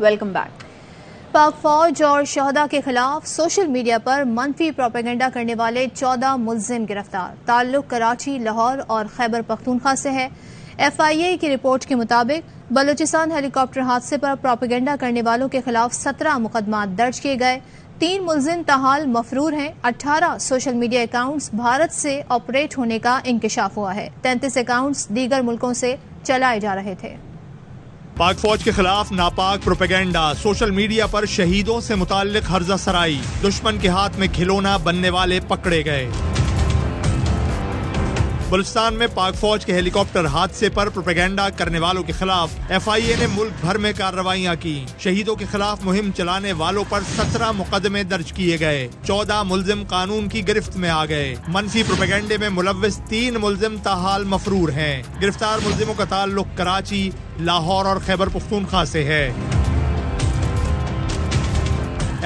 Welcome back. پاک فوج اور شہداء کے خلاف سوشل میڈیا پر منفی پروپیگنڈا کرنے والے 14 ملزم گرفتار۔ تعلق کراچی، لاہور اور خیبر پختونخوا سے ہے۔ FIA کی رپورٹ کے مطابق بلوچستان ہیلی کاپٹر حادثے پر پروپیگنڈا کرنے والوں کے خلاف 17 مقدمات درج کیے گئے۔ 3 ملزم تاحال مفرور ہیں۔ 18 سوشل میڈیا اکاؤنٹس بھارت سے آپریٹ ہونے کا انکشاف ہوا ہے۔ 33 اکاؤنٹس دیگر ملکوں سے چلائے جا رہے تھے۔ پاک فوج کے خلاف ناپاک پروپیگنڈا، سوشل میڈیا پر شہیدوں سے متعلق ہرزہ سرائی، دشمن کے ہاتھ میں کھلونا بننے والے پکڑے گئے۔ بلوچستان میں پاک فوج کے ہیلی کاپٹر حادثے پر پروپیگنڈا کرنے والوں کے خلاف FIA نے ملک بھر میں کارروائیاں کی۔ شہیدوں کے خلاف مہم چلانے والوں پر 17 مقدمے درج کیے گئے۔ 14 ملزم قانون کی گرفت میں آ گئے۔ منفی پروپیگنڈے میں ملوث 3 ملزم تاحال مفرور ہیں۔ گرفتار ملزموں کا تعلق کراچی، لاہور اور خیبر پختونخوا سے ہے۔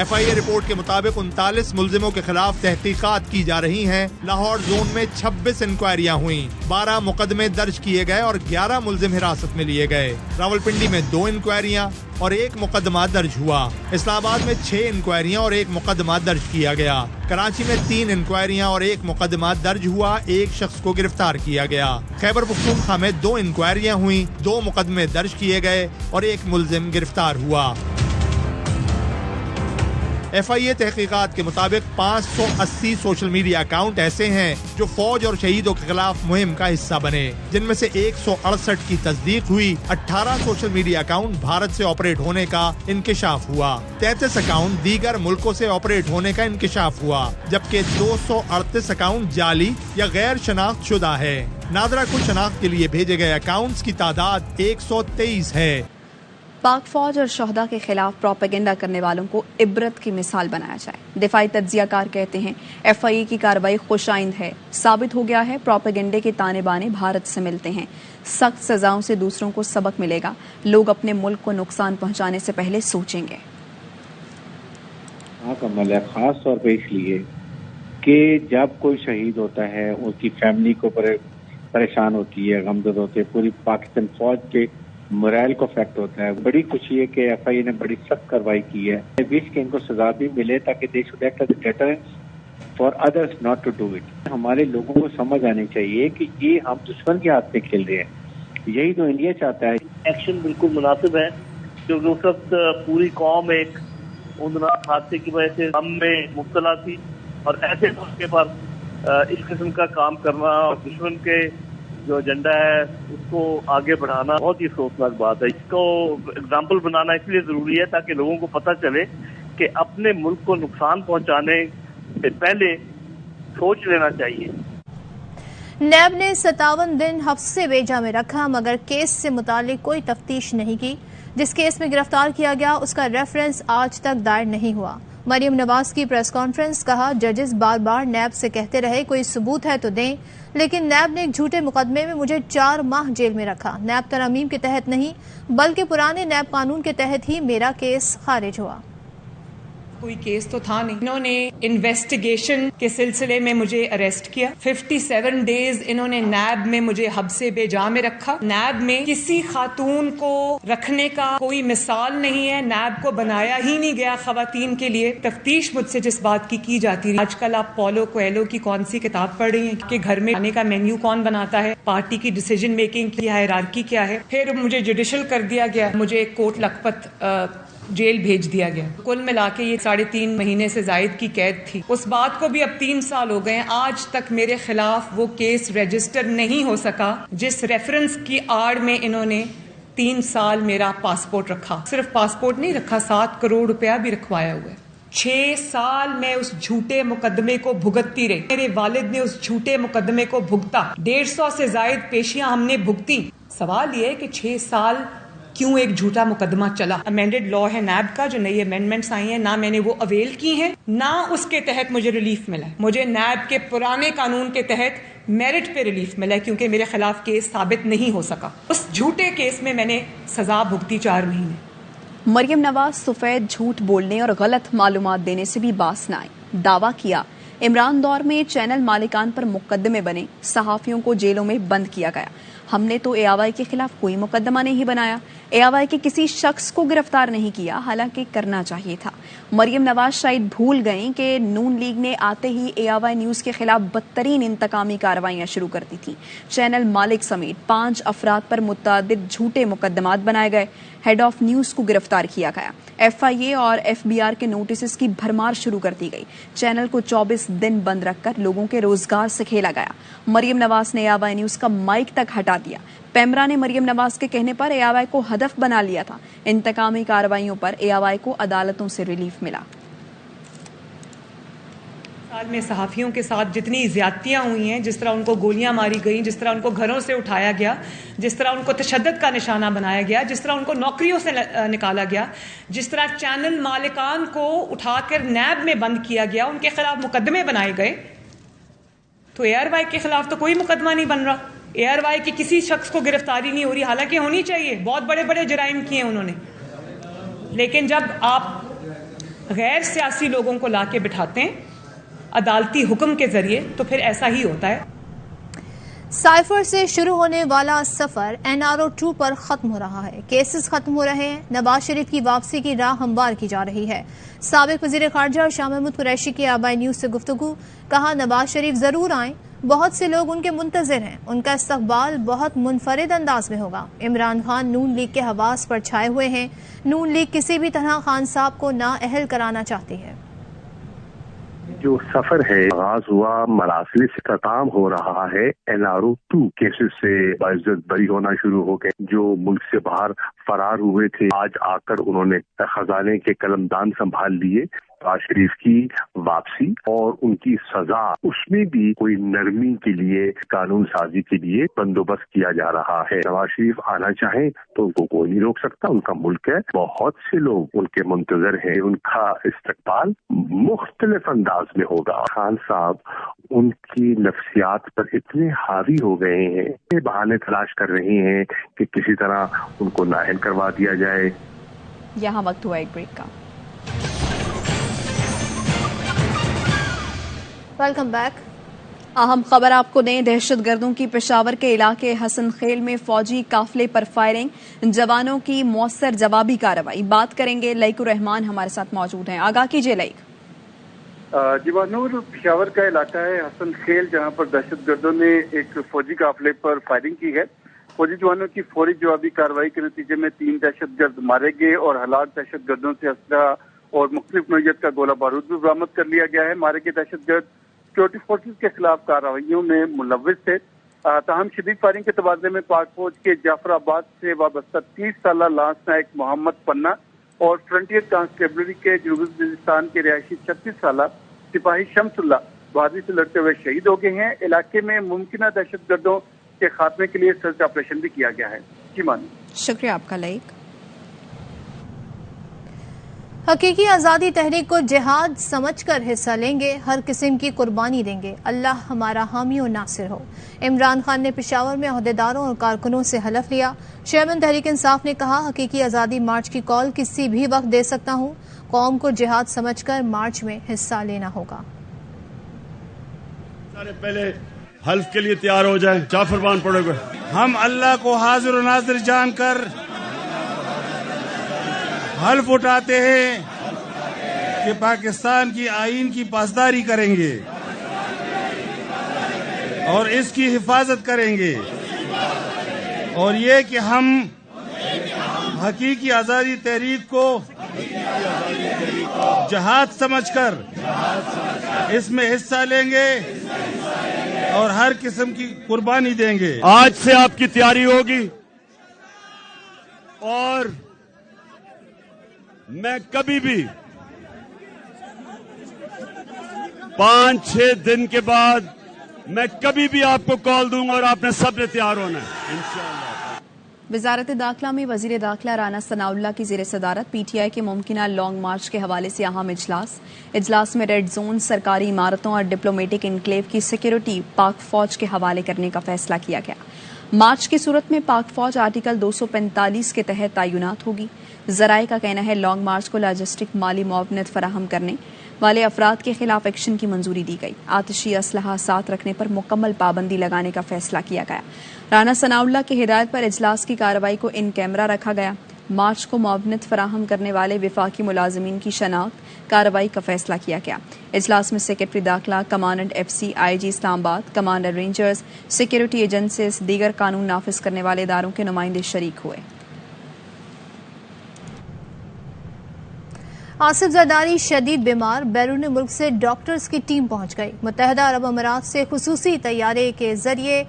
FIA رپورٹ کے مطابق 39 ملزموں کے خلاف تحقیقات کی جا رہی ہیں۔ لاہور زون میں 26 انکوائریاں ہوئیں، 12 مقدمے درج کیے گئے اور 11 ملزم حراست میں لیے گئے۔ راولپنڈی میں 2 انکوائریاں اور 1 مقدمہ درج ہوا۔ اسلام آباد میں 6 انکوائریاں اور 1 مقدمہ درج کیا گیا۔ کراچی میں 3 انکوائریاں اور 1 مقدمہ درج ہوا، 1 شخص کو گرفتار کیا گیا۔ خیبر پختونخوا میں 2 انکوائریاں ہوئیں، 2 مقدمے درج کیے گئے اور 1 ملزم گرفتار ہوا۔ FIA تحقیقات کے مطابق 580 سوشل میڈیا اکاؤنٹ ایسے ہیں جو فوج اور شہیدوں کے خلاف مہم کا حصہ بنے، جن میں سے 168 کی تصدیق ہوئی۔ 18 سوشل میڈیا اکاؤنٹ بھارت سے آپریٹ ہونے کا انکشاف ہوا۔ 33 اکاؤنٹ دیگر ملکوں سے آپریٹ ہونے کا انکشاف ہوا، جبکہ 238 اکاؤنٹ جعلی یا غیر شناخت شدہ ہے۔ نادرہ کل شناخت کے لیے بھیجے گئے اکاؤنٹس کی تعداد 123 ہے۔ پاک فوج اور شہداء کے خلاف پروپیگنڈا کرنے والوں کو عبرت کی مثال بنایا جائے۔ دفاعی تجزیہ کار کہتے ہیں FIA کی کارروائی خوش آئند ہے۔ ثابت ہو گیا ہے پروپیگنڈے کے تانے بانے بھارت سے ملتے ہیں۔ سخت سزاؤں سے دوسروں کو سبق ملے گا۔ لوگ اپنے ملک کو نقصان پہنچانے سے پہلے سوچیں گے۔ عمل ہے خاص طور پہ اس لیے کہ جب کوئی شہید ہوتا ہے اس کی فیملی کو پریشان ہوتی ہے، غمزدہ ہوتے ہیں، پوری پاکستان فوج کے مرائل کو افیکٹ ہوتا ہے۔ بڑی خوشی ہے کہ FIA نے بڑی سخت کارروائی کی ہے۔ کہ ان کو سزا بھی ملے تاکہ they should act as a deterrence for others not to do it. ہمارے لوگوں کو سمجھ آنی چاہیے کہ یہ ہم دشمن کے ہاتھ میں کھیل رہے ہیں، یہی تو انڈیا چاہتا ہے۔ ایکشن بالکل مناسب ہے کیونکہ اس وقت پوری قوم ایک اندناک حادثے کی وجہ سے غم میں مبتلا تھی، اور ایسے موقع پر اس قسم کا کام کرنا اور دشمن کے جو ایجنڈا ہے اس کو آگے بڑھانا بہت ہی افسوسناک بات ہے۔ اس کو اگزامپل بنانا اس لیے ضروری ہے تاکہ لوگوں کو پتہ چلے کہ اپنے ملک کو نقصان پہنچانے سے پہلے سوچ لینا چاہیے۔ نیب نے 57 دن حبس سے بیجا میں رکھا مگر کیس سے متعلق کوئی تفتیش نہیں کی۔ جس کیس میں گرفتار کیا گیا اس کا ریفرنس آج تک دائر نہیں ہوا۔ مریم نواز کی پریس کانفرنس، کہا ججز بار بار نیب سے کہتے رہے کوئی ثبوت ہے تو دیں، لیکن نیب نے ایک جھوٹے مقدمے میں مجھے 4 ماہ جیل میں رکھا۔ نیب ترامیم کے تحت نہیں بلکہ پرانے نیب قانون کے تحت ہی میرا کیس خارج ہوا۔ کوئی کیس تو تھا نہیں۔ انہوں نے انویسٹیگیشن کے سلسلے میں مجھے اریسٹ کیا۔ 57 ڈیز انہوں نے نیب میں مجھے حبس بےجا میں رکھا۔ نیب میں کسی خاتون کو رکھنے کا کوئی مثال نہیں ہے، نیب کو بنایا ہی نہیں گیا خواتین کے لیے۔ تفتیش مجھ سے جس بات کی جاتی رہی، آج کل آپ پولو کویلو کی کون سی کتاب پڑھ رہی ہیں کہ گھر میں کھانے کا مینیو کون بناتا ہے، پارٹی کی ڈیسیجن میکنگ کی ہائرارکی کیا ہے۔ پھر مجھے جوڈیشل کر دیا گیا، مجھے کوٹ لکھپت جیل بھیج دیا گیا۔ کل ملا کے یہ 3.5 مہینے سے زائد کی قید تھی۔ اس بات کو بھی اب 3 سال ہو گئے، آج تک میرے خلاف وہ کیس رجسٹر نہیں ہو سکا جس ریفرنس کی آڑ میں انہوں نے 3 سال میرا پاسپورٹ رکھا۔ صرف پاسپورٹ نہیں رکھا، 7 کروڑ روپیہ بھی رکھوایا ہوا ہے۔ 6 سال میں اس جھوٹے مقدمے کو بھگتتی رہی۔ میرے والد نے اس جھوٹے مقدمے کو بھگتا، 150 سے زائد پیشیاں ہم نے بھگتی۔ سوال یہ ہے کہ 6 سال کیوں ایک جھوٹا مقدمہ چلا؟ امینڈڈ لا ہے نیب کا، جو نئی امینڈمنٹس آئی ہیں، نہ میں نے وہ اویل کی ہیں، نہ اس کے تحت مجھے ریلیف ملا ہے۔ مجھے نیب کے پرانے قانون کے تحت میرٹ پہ ریلیف ملا ہے کیونکہ میرے خلاف کیس ثابت نہیں ہو سکا۔ اس جھوٹے کیس میں نے سزا بھگتی 4 مہینے۔ مریم نواز سفید جھوٹ بولنے اور غلط معلومات دینے سے بھی باز نہ آئی۔ دعویٰ کیا عمران دور میں چینل مالکان پر مقدمے بنے، صحافیوں کو جیلوں میں بند کیا گیا۔ ہم نے تو اے آوائی کے خلاف کوئی مقدمہ نہیں بنایا، اے آوائی کے کسی شخص کو گرفتار نہیں کیا، حالانکہ کرنا چاہیے تھا۔ مریم نواز شاید بھول گئیں کہ نون لیگ نے آتے ہی اے آوائی نیوز کے خلاف بدترین انتقامی کارروائیاں شروع کر دی تھیں۔ چینل مالک سمیت 5 افراد پر متعدد جھوٹے مقدمات بنائے گئے، ہیڈ آف نیوز کو گرفتار کیا گیا، ایف آئی اے اور ایف بی آر کے نوٹسز کی بھرمار شروع کر دی گئی، چینل کو 24 دن بند رکھ کر لوگوں کے روزگار سے کھیلا گیا۔ مریم نواز نے اے آوائی نیوز کا مائک تک ہٹا دیا، پیمرا نے مریم نواز کے کہنے پر اے آوائی کو ہدف بنا لیا تھا۔ انتقامی کارروائیوں پر اے آوائی کو عدالتوں سے ریلیف ملا۔ سال میں صحافیوں کے ساتھ جتنی زیادتیاں ہوئی ہیں، جس طرح ان کو گولیاں ماری گئیں، جس طرح ان کو گھروں سے اٹھایا گیا، جس طرح ان کو تشدد کا نشانہ بنایا گیا، جس طرح ان کو نوکریوں سے نکالا گیا، جس طرح چینل مالکان کو اٹھا کر نیب میں بند کیا گیا، ان کے خلاف مقدمے بنائے گئے، تو اے آر وائی کے خلاف تو کوئی مقدمہ نہیں بن رہا، اے آر وائی کی کسی شخص کو گرفتاری نہیں ہو رہی، حالانکہ ہونی چاہیے، بہت بڑے بڑے جرائم کیے انہوں نے۔ لیکن جب آپ غیر سیاسی لوگوں کو لا کے بٹھاتے ہیں عدالتی حکم کے ذریعے تو پھر ایسا ہی ہوتا ہے۔ سائفر سے شروع ہونے والا سفر NRO2 پر ختم ہو رہا ہے، کیسز ختم ہو رہے ہیں، نواز شریف کی واپسی کی راہ ہموار کی جا رہی ہے۔ سابق وزیر خارجہ شاہ محمود قریشی کی آبائی نیوز سے گفتگو، کہا نواز شریف ضرور آئیں، بہت سے لوگ ان کے منتظر ہیں، ان کا استقبال بہت منفرد انداز میں ہوگا۔ عمران خان نون لیگ کے حواس پر چھائے ہوئے ہیں، نون لیگ کسی بھی طرح خان صاحب کو نااہل کرانا چاہتی ہے۔ جو سفر ہے آغاز ہوا، مراحل سے اختتام ہو رہا ہے، NRO2 کیسز سے باعزت بری ہونا شروع ہو گئے، جو ملک سے باہر فرار ہوئے تھے آج آ کر انہوں نے خزانے کے قلمدان سنبھال لیے۔ نواز شریف کی واپسی اور ان کی سزا، اس میں بھی کوئی نرمی کے لیے، قانون سازی کے لیے بندوبست کیا جا رہا ہے۔ نواز شریف آنا چاہیں تو ان کو کوئی نہیں روک سکتا، ان کا ملک ہے، بہت سے لوگ ان کے منتظر ہیں، ان کا استقبال مختلف انداز میں ہوگا۔ خان صاحب ان کی نفسیات پر اتنے حاوی ہو گئے ہیں کہ بہانے تلاش کر رہے ہیں کہ کسی طرح ان کو نااہل کروا دیا جائے۔ یہاں وقت ہوا ایک بریک کا۔ Welcome back. اہم خبر آپ کو دیں، دہشت گردوں کی پشاور کے علاقے حسن خیل میں فوجی قافلے پر فائرنگ، جوانوں کی مؤثر جوابی کارروائی۔ بات کریں گے، لائق الرحمان ہمارے ساتھ موجود ہیں، آگاہ کیجیے لائق۔ جی نور، پشاور کا علاقہ ہے حسن خیل، جہاں پر دہشت گردوں نے ایک فوجی قافلے پر فائرنگ کی ہے۔ فوجی جوانوں کی فوری جوابی کارروائی کے نتیجے میں 3 دہشت گرد مارے گئے اور ہلاک دہشت گردوں سے اسلحہ اور مختلف نوعیت کا گولہ بارود بھی برآمد کر لیا گیا ہے۔ مارے گئے دہشت گرد سیکورٹی فورسز کے خلاف کارروائیوں میں ملوث تھے۔ تاہم شدید فائرنگ کے تبادلے میں پاک فوج کے جعفر آباد سے وابستہ 30 سالہ لانس نائک محمد پنا اور فرنٹیئر کانسٹیبلری کے جنوبی بلوچستان کے رہائشی 36 سالہ سپاہی شمس اللہ بہادری سے لڑتے ہوئے شہید ہو گئے ہیں۔ علاقے میں ممکنہ دہشت گردوں کے خاتمے کے لیے سرچ آپریشن بھی کیا گیا ہے۔ جی مانی، شکریہ آپ کا لائق۔ حقیقی آزادی تحریک کو جہاد سمجھ کر حصہ لیں گے، ہر قسم کی قربانی دیں گے، اللہ ہمارا حامی و ناصر ہو۔ عمران خان نے پشاور میں عہدیداروں اور کارکنوں سے حلف لیا۔ چیئرمین تحریک انصاف نے کہا، حقیقی آزادی مارچ کی کال کسی بھی وقت دے سکتا ہوں، قوم کو جہاد سمجھ کر مارچ میں حصہ لینا ہوگا۔ پہلے حلف کے لیے تیار ہو جائیں، کیا فرمان پڑے گا؟ ہم اللہ کو حاضر و ناظر جان کر حلف اٹھاتے ہیں کہ پاکستان کی آئین کی پاسداری کریں گے اور اس کی حفاظت کریں گے، اور یہ کہ ہم حقیقی آزادی تحریک کو جہاد سمجھ کر اس میں حصہ لیں گے اور ہر قسم کی قربانی دیں گے۔ آج سے آپ کی تیاری ہوگی، اور میں کبھی بھی 5-6 دن کے بعد میں کبھی بھی آپ کو کال دوں گا اور آپ نے سب نے تیار ہونا ہے انشاءاللہ۔ وزارت داخلہ میں وزیر داخلہ رانا ثناء اللہ کی زیر صدارت پی ٹی آئی کے ممکنہ لانگ مارچ کے حوالے سے اہم اجلاس میں ریڈ زون، سرکاری عمارتوں اور ڈپلومیٹک انکلیو کی سیکیورٹی پاک فوج کے حوالے کرنے کا فیصلہ کیا گیا۔ مارچ کی صورت میں پاک فوج آرٹیکل 245 کے تحت تعینات ہوگی۔ ذرائع کا کہنا ہے لانگ مارچ کو لاجسٹک مالی معاونت فراہم کرنے، والے افراد کے خلاف ایکشن کی منظوری دی گئی۔ آتشی اسلحہ ساتھ رکھنے پر مکمل پابندی لگانے کا فیصلہ کیا گیا۔ رانا ثناء اللہ کی ہدایت پر اجلاس کی کارروائی کو ان کیمرہ رکھا گیا۔ مارچ کو معاونت فراہم کرنے والے وفاقی ملازمین کی شناخت کارروائی کا فیصلہ کیا گیا۔ اجلاس میں سیکرٹری داخلہ، کمانڈنٹ ایف سی، آئی جی اسلام آباد، کمانڈر رینجرز، سیکورٹی ایجنسیز، دیگر قانون نافذ کرنے والے اداروں کے نمائندے شریک ہوئے۔ آصف زرداری شدید بیمار، بیرون ملک سے ڈاکٹرز کی ٹیم پہنچ گئی۔ متحدہ عرب امارات سے خصوصی طیارے کے ذریعے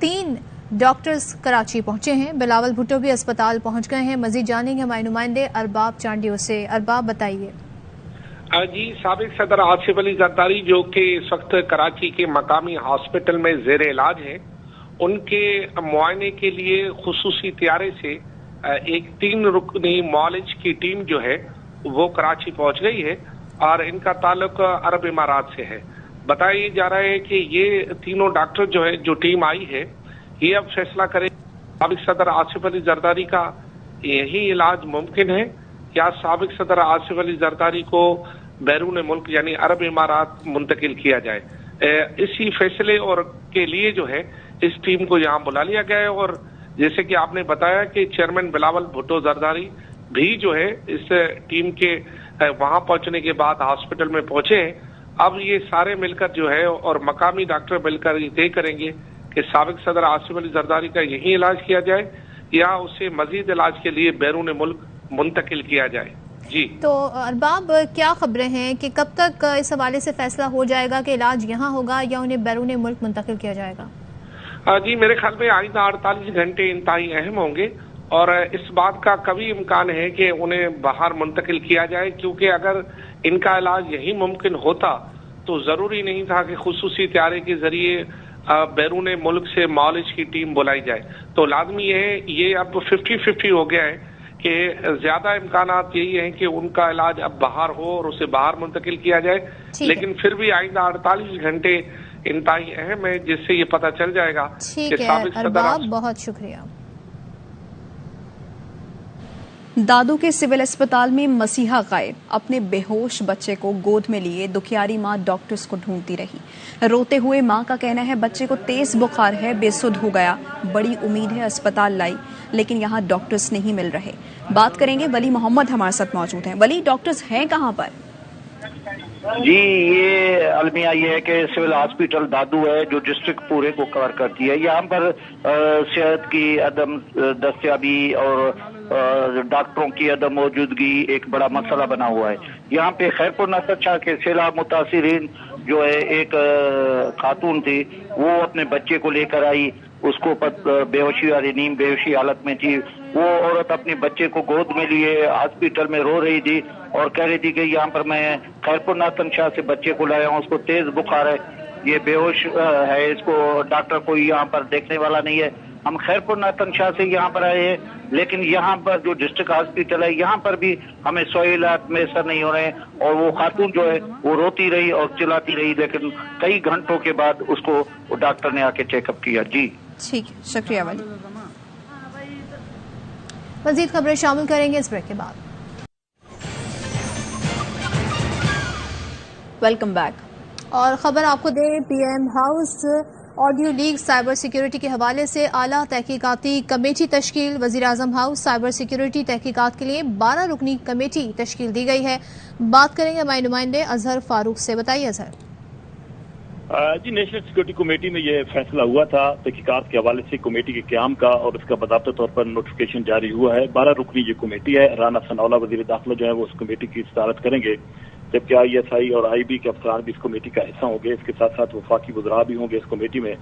3 ڈاکٹرز کراچی پہنچے ہیں۔ بلاول بھٹو بھی اسپتال پہنچ گئے ہیں۔ مزید جانیں گے ہمارے نمائندے ارباب چانڈیو سے۔ ارباب بتائیے۔ جی، سابق صدر آصف علی زرداری جو کہ اس وقت کراچی کے مقامی ہاسپٹل میں زیر علاج ہیں، ان کے معائنے کے لیے خصوصی طیارے سے ایک 3 رکنی معالج کی ٹیم جو ہے وہ کراچی پہنچ گئی ہے اور ان کا تعلق عرب امارات سے ہے۔ بتایا جا رہا ہے کہ یہ تینوں ڈاکٹر جو ہے جو ٹیم آئی ہے یہ اب فیصلہ کرے سابق صدر آصف علی زرداری کا یہی علاج ممکن ہے یا سابق صدر آصف علی زرداری کو بیرون ملک یعنی عرب امارات منتقل کیا جائے۔ اسی فیصلے اور کے لیے جو ہے اس ٹیم کو یہاں بلا لیا گیا ہے اور جیسے کہ آپ نے بتایا کہ چیئرمین بلاول بھٹو زرداری بھی جو ہے اس ٹیم کے وہاں پہنچنے کے بعد ہاسپٹل میں پہنچے ہیں۔ اب یہ سارے مل کر جو ہے اور مقامی ڈاکٹر مل کر یہ طے کریں گے کہ سابق صدر آصف علی زرداری کا یہی علاج کیا جائے یا اسے مزید علاج کے لیے بیرون ملک منتقل کیا جائے۔ جی تو ارباب، کیا خبریں ہیں کہ کب تک اس حوالے سے فیصلہ ہو جائے گا کہ علاج یہاں ہوگا یا انہیں بیرون ملک منتقل کیا جائے گا؟ جی، میرے خیال میں آئندہ 48 گھنٹے انتہائی اہم ہوں گے اور اس بات کا کبھی امکان ہے کہ انہیں باہر منتقل کیا جائے، کیونکہ اگر ان کا علاج یہی ممکن ہوتا تو ضروری نہیں تھا کہ خصوصی طیارے کے ذریعے بیرون ملک سے معالج کی ٹیم بلائی جائے۔ تو لازمی ہے یہ اب 50-50 ہو گیا ہے کہ زیادہ امکانات یہی ہیں کہ ان کا علاج اب باہر ہو اور اسے باہر منتقل کیا جائے، لیکن پھر بھی آئندہ 48 گھنٹے انتہائی اہم ہے جس سے یہ پتہ چل جائے گا کہ سابق صدر۔ ارباب، بہت شکریہ۔ دادو کے سول اسپتال میں مسیحا غائب، اپنے بے ہوش بچے کو گود میں لیے دکھیاری ماں ڈاکٹرز کو ڈھونڈتی رہی۔ روتے ہوئے ماں کا کہنا ہے بچے کو تیز بخار ہے، بے سدھ ہو گیا، بڑی امید ہے اسپتال لائی لیکن یہاں ڈاکٹرز نہیں مل رہے۔ بات کریں گے، ولی محمد ہمارے ساتھ موجود ہیں۔ ولی، ڈاکٹرز ہیں کہاں پر؟ جی، یہ المیہ یہ ہے کہ سول ہاسپٹل دادو ہے جو ڈسٹرکٹ پورے کو کور کرتی ہے۔ یہاں پر صحت کی عدم دستیابی اور ڈاکٹروں کی عدم موجودگی ایک بڑا مسئلہ بنا ہوا ہے۔ یہاں پہ خیرپور نصر شاہ کے سیلاب متاثرین جو ہے ایک خاتون تھی، وہ اپنے بچے کو لے کر آئی، اس کو بے ہوشی والی نیم بے ہوشی حالت میں تھی۔ وہ عورت اپنے بچے کو گود میں لیے ہاسپٹل میں رو رہی تھی اور کہہ رہی تھی کہ یہاں پر میں خیرپور ناطن شاہ سے بچے کو لایا ہوں، اس کو تیز بخار ہے، یہ بے ہوش ہے، اس کو ڈاکٹر کوئی یہاں پر دیکھنے والا نہیں ہے۔ ہم خیرپور ناطن شاہ سے یہاں پر آئے ہیں لیکن یہاں پر جو ڈسٹرکٹ ہاسپٹل ہے یہاں پر بھی ہمیں سہولات میسر نہیں ہو رہے ہیں اور وہ خاتون جو ہے وہ روتی رہی اور چلاتی رہی لیکن کئی گھنٹوں کے بعد اس کو ڈاکٹر نے آ کے چیک اپ کیا۔ جی ٹھیک، شکریہ ولی۔ مزید خبریں شامل کریں گے اس بریک کے بعد۔ Welcome back. اور خبر آپ کو دیں، P M house audio leak cyber security کے حوالے سے اعلیٰ تحقیقاتی کمیٹی تشکیل۔ وزیراعظم ہاؤس سائبر سیکیورٹی تحقیقات کے لیے 12 رکنی کمیٹی تشکیل دی گئی ہے۔ بات کریں گے ہمارے نمائندے اظہر فاروق سے۔ بتائیے اظہر۔ جی، نیشنل سیکورٹی کمیٹی میں یہ فیصلہ ہوا تھا تحقیقات کے حوالے سے کمیٹی کے قیام کا اور اس کا باضابطہ طور پر نوٹیفکیشن جاری ہوا ہے۔ 12 رکنی یہ کمیٹی ہے۔ رانا ثناء اللہ وزیر داخلہ جو ہے وہ اس کمیٹی کی صدارت کریں گے، جبکہ ISI اور IB کے افسران بھی اس کمیٹی کا حصہ ہوں گے۔ اس کے ساتھ ساتھ وفاقی وزراء بھی ہوں گے اس کمیٹی میں۔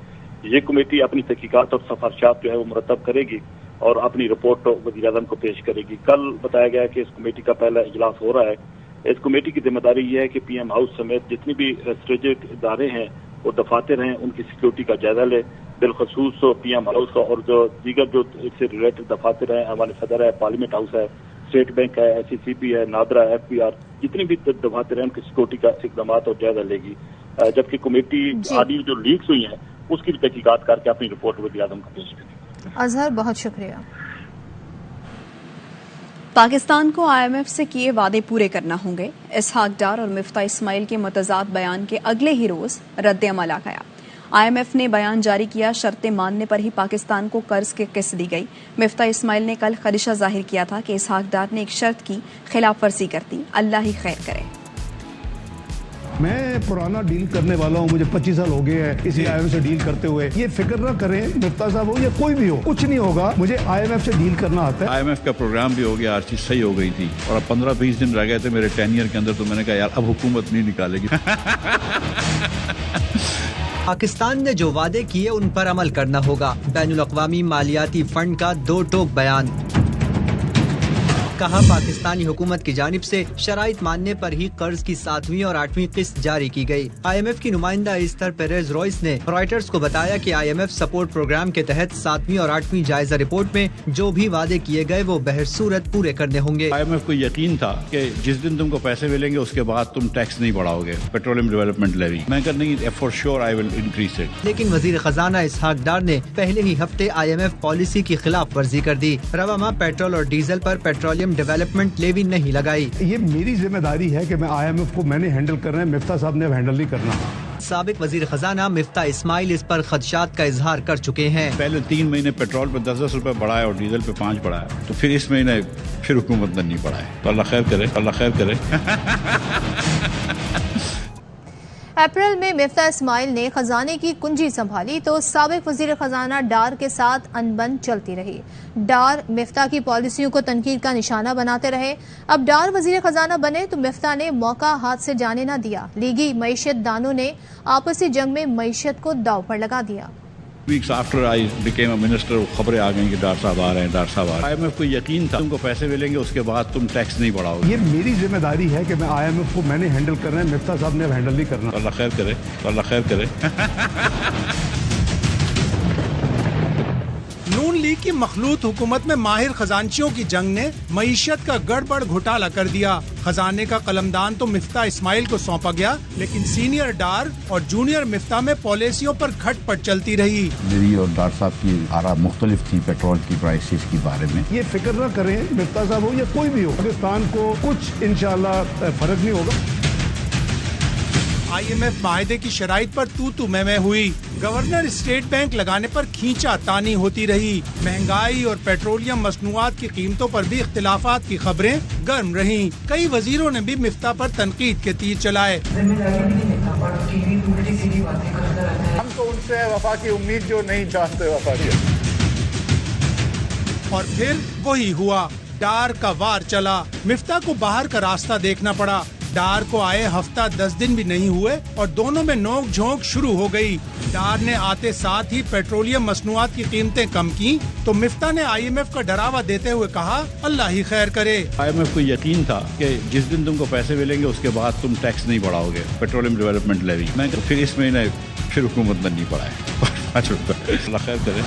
یہ کمیٹی اپنی تحقیقات اور سفارشات جو ہے وہ مرتب کرے گی اور اپنی رپورٹ وزیر اعظم کو پیش کرے گی۔ کل بتایا گیا کہ اس کمیٹی کا پہلا اجلاس ہو رہا ہے۔ اس کمیٹی کی ذمہ داری یہ ہے کہ پی ایم ہاؤس سمیت جتنی بھی اسٹریٹجک ادارے ہیں وہ دفاتر ہیں ان کی سیکورٹی کا جائزہ لے، بالخصوص پی ایم ہاؤس اور جو دیگر جو اس سے ریلیٹڈ دفاتر ہیں، ایوان صدر ہے، پارلیمنٹ ہاؤس ہے، اسٹیٹ بینک ہے، SECP ہے، نادرا، FPR، جتنی بھی دفاتر ہیں ان کی سیکورٹی کا اقدامات اور جائزہ لے گی، جبکہ کمیٹی آڈیو جو لیکس ہوئی ہیں اس کی بھی تحقیقات کر کے اپنی رپورٹ وزیر اعظم کو پیش کرے گی۔ اظہر، بہت شکریہ۔ پاکستان کو IMF سے کیے وعدے پورے کرنا ہوں گے. اسحاق ڈار اور مفتاح اسماعیل کے متضاد بیان کے اگلے ہی روز رد عمل آ گیا. IMF نے بیان جاری کیا، شرطیں ماننے پر ہی پاکستان کو قرض کی قسط دی گئی. مفتاح اسماعیل نے کل خدشہ ظاہر کیا تھا کہ اسحاق ڈار نے ایک شرط کی خلاف ورزی کر دی. اللہ ہی خیر کرے. میں پرانا ڈیل کرنے والا ہوں، مجھے 25 سال ہو گئے ہیں اسی IMF سے ڈیل کرتے ہوئے. یہ فکر نہ کریں مفتاح صاحب ہو یا کوئی بھی ہو، کچھ نہیں ہوگا. مجھے IMF سے ڈیل کرنا آتا ہے. IMF کا پروگرام بھی ہو گیا، ہر چیز صحیح ہو گئی تھی، اور اب 15-20 دن رہ گئے تھے میرے ٹینیئر کے اندر، تو میں نے کہا یار اب حکومت نہیں نکالے گی. پاکستان نے جو وعدے کیے ان پر عمل کرنا ہوگا. بین الاقوامی مالیاتی فنڈ کا 2 ٹوک بیان. کہا پاکستانی حکومت کی جانب سے شرائط ماننے پر ہی قرض کی 7ویں اور 8ویں قسط جاری کی گئی. IMF کی نمائندہ ایستر پیریز روئس نے رائٹرز کو بتایا کہ IMF سپورٹ پروگرام کے تحت 7ویں اور 8ویں جائزہ رپورٹ میں جو بھی وعدے کیے گئے وہ بہرصورت پورے کرنے ہوں گے. IMF کو یقین تھا کہ جس دن تم کو پیسے ملیں گے اس کے بعد تم ٹیکس نہیں بڑھاؤ گے، پیٹرولیم ڈیولپمنٹ لیوی. میں کہا نہیں، for sure I will increase it. لیکن وزیر خزانہ اسحاق ڈار نے پہلے ہی ہفتے IMF پالیسی کی خلاف ورزی کر دی. رواں ماہ پیٹرول اور ڈیزل پر پیٹرولیم ڈیولپمنٹ لیوی نہیں لگائی. یہ میری ذمہ داری ہے کہ میں IMF کو میں نے ہینڈل کرنا ہے، مفتاح صاحب نے ہینڈل نہیں کرنا. سابق وزیر خزانہ مفتاح اسماعیل اس پر خدشات کا اظہار کر چکے ہیں. پہلے 3 مہینے پیٹرول پہ 10-10 روپے بڑھائے اور ڈیزل پہ 5 بڑھایا، تو پھر اس مہینے پھر حکومت نے نہیں بڑھائے. تو اللہ خیر کرے، اللہ خیر کرے. اپریل میں مفتاح اسماعیل نے خزانے کی کنجی سنبھالی تو سابق وزیر خزانہ ڈار کے ساتھ انبن چلتی رہی. ڈار مفتاح کی پالیسیوں کو تنقید کا نشانہ بناتے رہے. اب ڈار وزیر خزانہ بنے تو مفتاح نے موقع ہاتھ سے جانے نہ دیا. لیگی معیشت دانوں نے آپسی جنگ میں معیشت کو داؤ پر لگا دیا. Weeks after I became a minister خبریں آ گئیں کہ ڈار صاحب آ رہے ہیں، ڈار صاحب آ رہے ہیں. IMF کو یقین تھا تم کو پیسے ملیں گے اس کے بعد تم ٹیکس نہیں بڑھاؤ گے. یہ میری ذمہ داری ہے کہ میں IMF کو میں نے ہینڈل کرنا ہے، مفتاح صاحب نے ہینڈل نہیں کرنا. اللہ خیر کرے، اللہ خیر کرے. نون لیگ کی مخلوط حکومت میں ماہر خزانچیوں کی جنگ نے معیشت کا گڑبڑ گھوٹالا کر دیا. خزانے کا قلمدان تو مفتاح اسماعیل کو سونپا گیا، لیکن سینئر ڈار اور جونیئر مفتاح میں پالیسیوں پر کھٹ پٹ چلتی رہی. میری اور ڈار صاحب کی آرا مختلف تھی پیٹرول کی پرائسز کے بارے میں. یہ فکر نہ کریں مفتاح صاحب ہو یا کوئی بھی ہو، پاکستان کو کچھ انشاءاللہ فرق نہیں ہوگا. IMF معاہدے کی شرائط پر تو میں ہوئی. گورنر اسٹیٹ بینک لگانے پر کھینچا تانی ہوتی رہی. مہنگائی اور پیٹرولیم مصنوعات کی قیمتوں پر بھی اختلافات کی خبریں گرم رہیں. کئی وزیروں نے بھی مفتاح پر تنقید کے تیر چلائے. ہم تو ان سے وفا کی امید جو نہیں چاہتے وفا کی. اور پھر وہی ہوا، ڈار کا وار چلا. مفتاح کو باہر کا راستہ دیکھنا پڑا. ڈار کو آئے ہفتہ 10 دن بھی نہیں ہوئے اور دونوں میں نوک جھونک شروع ہو گئی. ڈار نے آتے ساتھ ہی پیٹرولیم مصنوعات کی قیمتیں کم کی تو مفتاح نے IMF کا ڈراوا دیتے ہوئے کہا اللہ ہی خیر کرے. IMF کو یقین تھا کہ جس دن تم کو پیسے ملیں گے اس کے بعد تم ٹیکس نہیں بڑھاؤ گے، پیٹرولیم ڈیولپمنٹ لیوی. میں پھر اس مہینے پھر حکومت نے نہیں بڑھائے. 5 روپے. اللہ خیر کرے.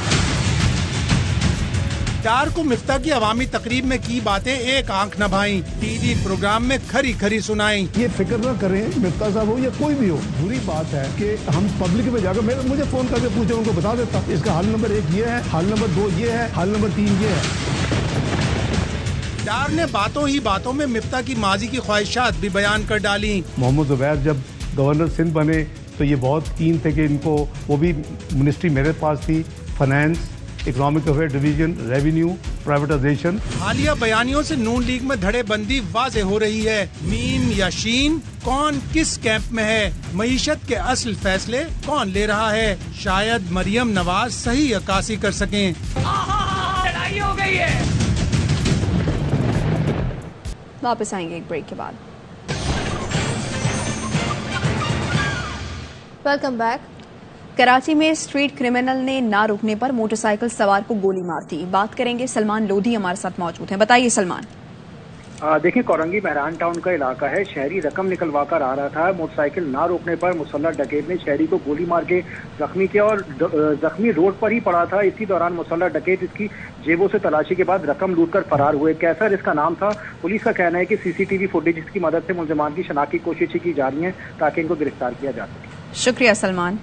ڈار کو مفتاح کی عوامی تقریب میں کی باتیں ایک آنکھ نہ بھائیں، ٹی وی پروگرام میں کھری کھری سنائیں. یہ فکر نہ کریں مفتاح صاحب ہو یا کوئی بھی ہو. بری بات ہے کہ ہم پبلک میں جا کر مجھے فون کر کے پوچھے، ان کو بتا دیتا اس کا حل نمبر 1 یہ ہے، حل نمبر 2 یہ ہے، حل نمبر 3 یہ ہے. ڈار نے باتوں ہی باتوں میں مفتاح کی ماضی کی خواہشات بھی بیان کر ڈالی. محمد زبیر جب گورنر سندھ بنے تو یہ بہت کین تھے کہ ان کو، وہ بھی منسٹری میرے پاس تھی، finance, economic affair division, revenue, privatisation. حالیہ بیانیوں سے نون لیگ میں دھڑے بندی واضح ہو رہی ہے. میم یا شین، کون کس کیمپ میں ہے؟ معیشت کے اصل فیصلے کون لے رہا ہے؟ شاید مریم نواز صحیح عکاسی کر سکیں. لڑائی ہو گئی ہے. واپس آئیں گے ایک بریک کے بعد. Welcome back. کراچی میں اسٹریٹ کرمنل نے نہ رکنے پر موٹر سائیکل سوار کو گولی مار دی. بات کریں گے، سلمان لودھی ہمارے ساتھ موجود ہیں. بتائیے سلمان. دیکھیں، کورنگی مہران ٹاؤن کا علاقہ ہے. شہری رقم نکلوا کر آ رہا تھا. موٹر سائیکل نہ روکنے پر مسلح ڈکیت نے شہری کو گولی مار کے زخمی کیا اور زخمی روڈ پر ہی پڑا تھا. اسی دوران مسلح ڈکیت اس کی جیبوں سے تلاشی کے بعد رقم لوٹ کر فرار ہوئے. کیسر اس کا نام تھا. پولیس کا کہنا ہے کہ CCTV فوٹیج کی مدد سے ملزمان کی شناخت کی کوششیں کی جا رہی ہیں تاکہ ان کو گرفتار کیا جا سکے. شکریہ سلمان.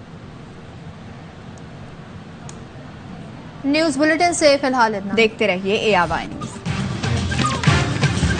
نیوز بلیٹن سے فی الحال اتنا. دیکھتے رہیے ARY نیوز.